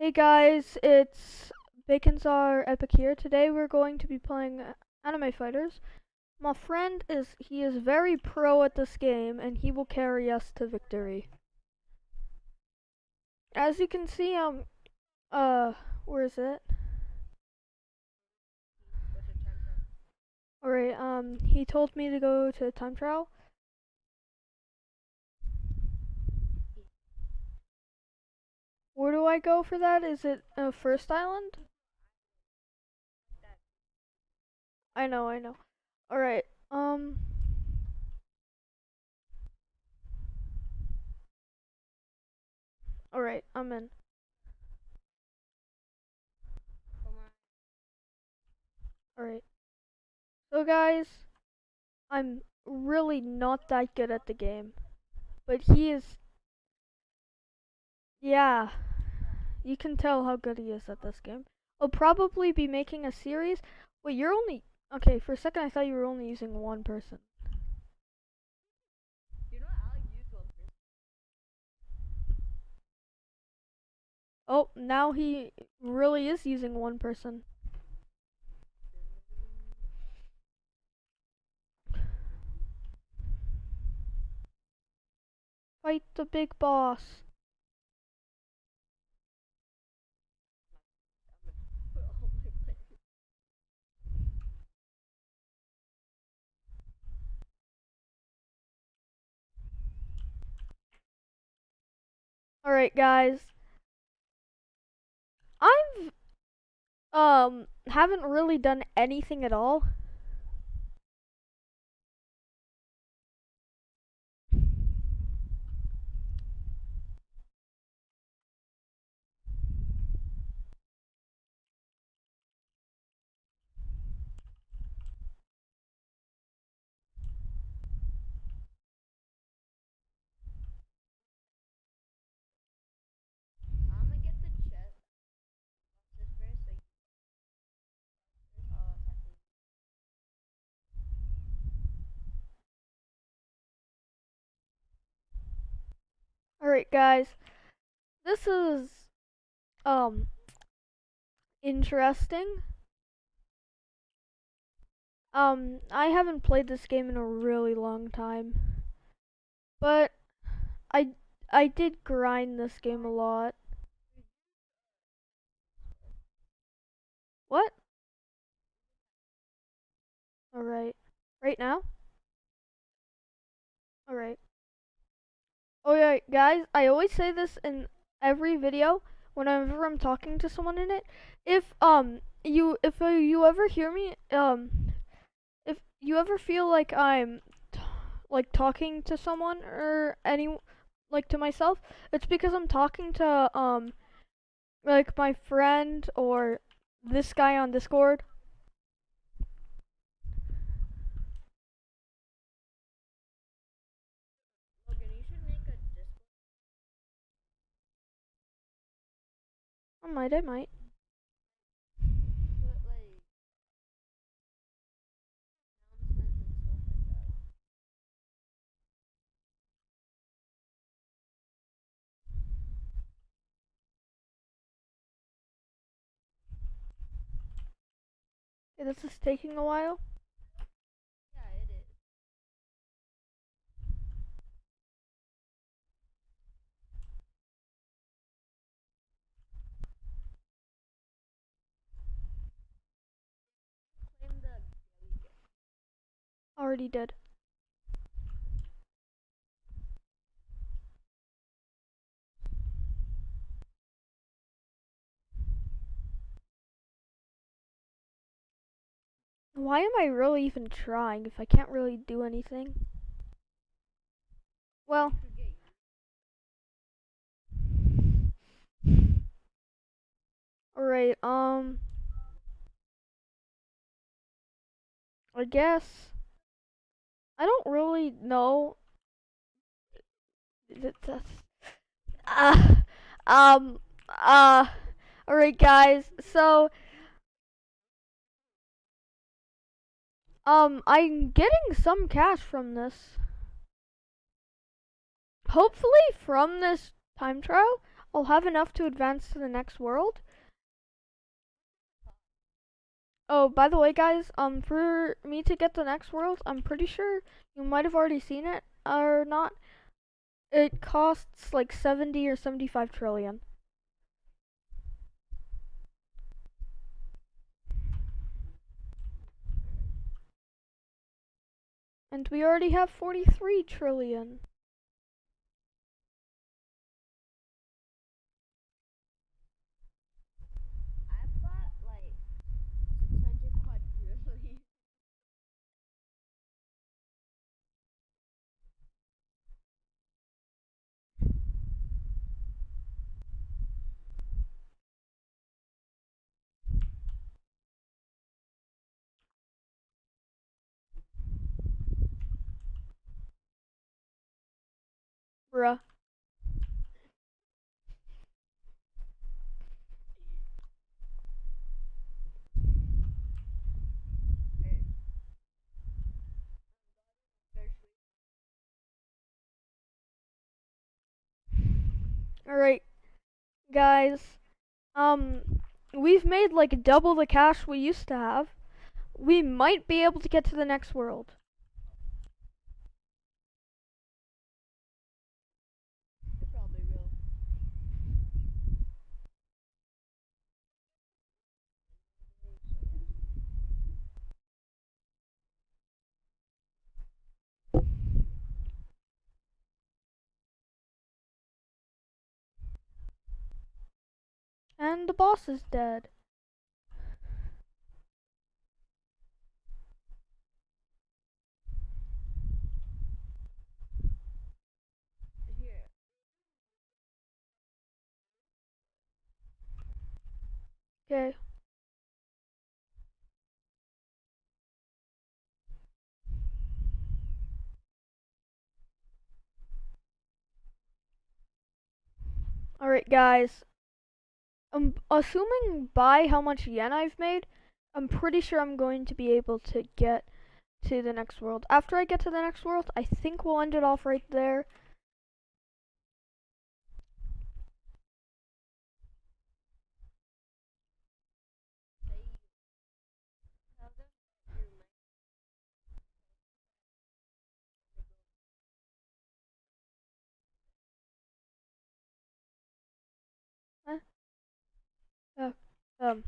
Hey guys, it's Baconzar Epic here. Today we're going to be playing Anime Fighters. My friend he is very pro at this game and he will carry us to victory. As you can see, where is it? Alright, he told me to go to time trial. Where do I go for that? Is it first island? I know. Alright, alright, I'm in. Alright. So guys, I'm really not that good at the game. But he is, yeah, you can tell how good he is at this game. I'll probably be making a series. Wait, you're only, okay, for a second I thought you were only using one person. Oh, now he really is using one person. Fight the big boss. Alright guys, I've haven't really done anything at all. Alright guys, this is um interesting. I haven't played this game in a really long time, but I I did grind this game a lot. What? Alright. Right now? Alright. Oh yeah, guys, I always say this in every video whenever I'm talking to someone in it. If you ever hear me, if you ever feel like I'm like talking to someone or like to myself, it's because I'm talking to like my friend or this guy on Discord. I might. Okay, this is taking a while. Already did. Why am I really even trying if I can't really do anything? Well, alright, I guess I don't really know. Uh, um, uh, alright, guys. So, I'm getting some cash from this. Hopefully, from this time trial, I'll have enough to advance to the next world. Oh, by the way, guys, for me to get the next world, I'm pretty sure you might have already seen it or not. It costs like 70 or 75 trillion. And we already have 43 trillion. I've got like 600 quadrillion. Bruh. Alright, guys. We've made like double the cash we used to have. We might be able to get to the next world. You probably will. And the boss is dead. Here. Okay. Alright, guys. Assuming by how much yen I've made, I'm pretty sure I'm going to be able to get to the next world. After I get to the next world, I think we'll end it off right there. Uh, uh, um.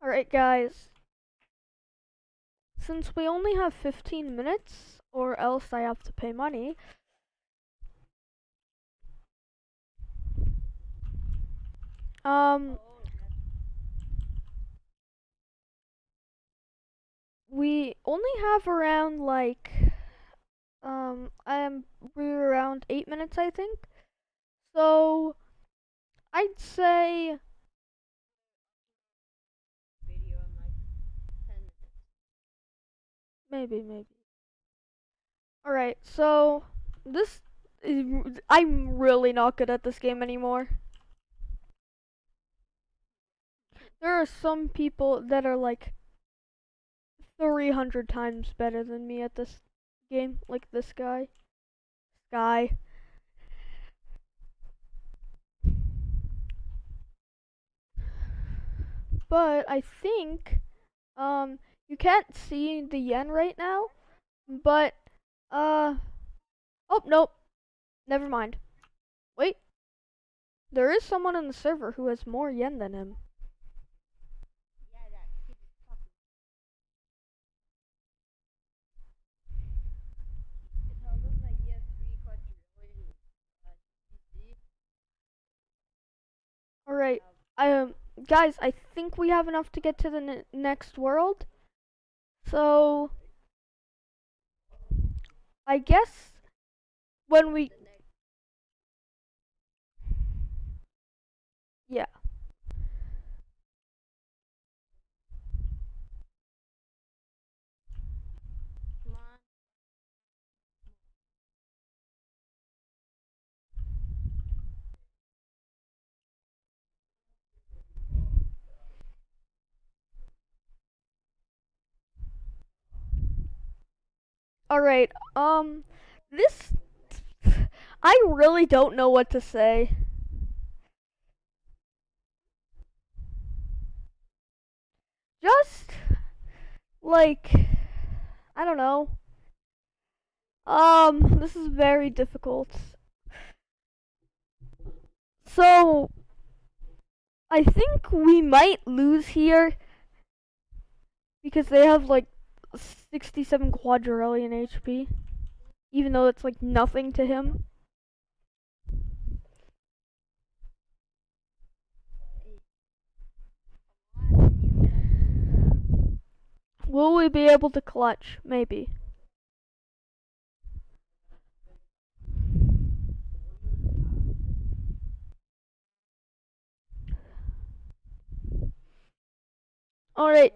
Alright, guys. Since we only have 15 minutes, or else I have to pay money, we only have around like, we're around 8 minutes, I think. So, I'd say, Video in like 10 minutes. maybe. Alright, so, I'm really not good at this game anymore. There are some people that are like 300 times better than me at this game, like this guy. Guy. But I think, you can't see the yen right now, but, oh, nope, never mind. Wait, there is someone on the server who has more yen than him. Yeah, that kid is fucking. It tells us that he has 3 quadrillion CC. Alright, guys, I think we have enough to get to the next world. So, I guess when we, yeah. Come on. Alright, this, I really don't know what to say. Like, I don't know. This is very difficult. So, I think we might lose here because they have like 67 quadrillion HP, even though it's like nothing to him. Will we be able to clutch? Maybe. Alright,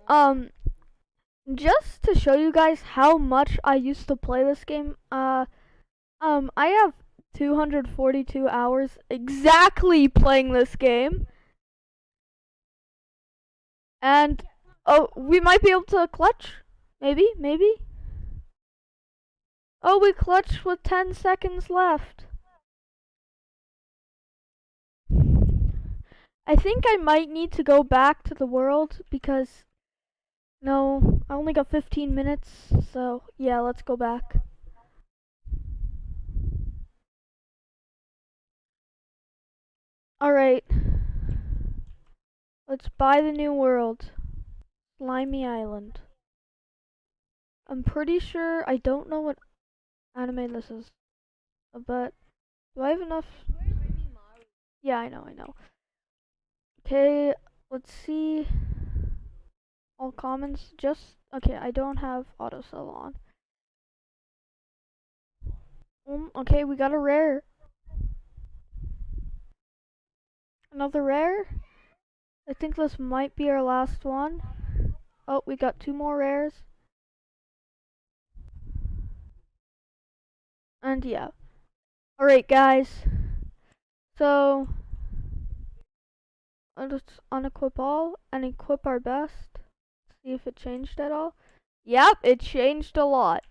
just to show you guys how much I used to play this game, I have 242 hours exactly playing this game. And, oh, we might be able to clutch. Maybe, maybe. Oh, we clutched with 10 seconds left. I think I might need to go back to the world because, no, I only got 15 minutes. So, yeah, let's go back. Alright. Let's buy the new world. Slimy Island. I'm pretty sure, I don't know what anime this is. But, do I have enough? Yeah, I know. Okay, let's see. All commons, just, okay, I don't have auto sell on. Okay, we got a rare. Another rare? I think this might be our last one. Oh, we got two more rares. And yeah. Alright, guys. So, let's unequip all and equip our best. See if it changed at all. Yep, it changed a lot.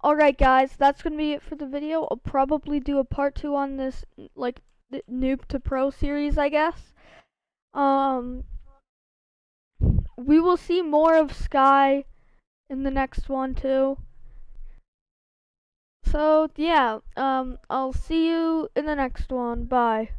Alright, guys, that's gonna be it for the video. I'll probably do a part 2 on this, like, the Noob to Pro series, I guess. We will see more of Sky in the next one, too. So, yeah, I'll see you in the next one. Bye.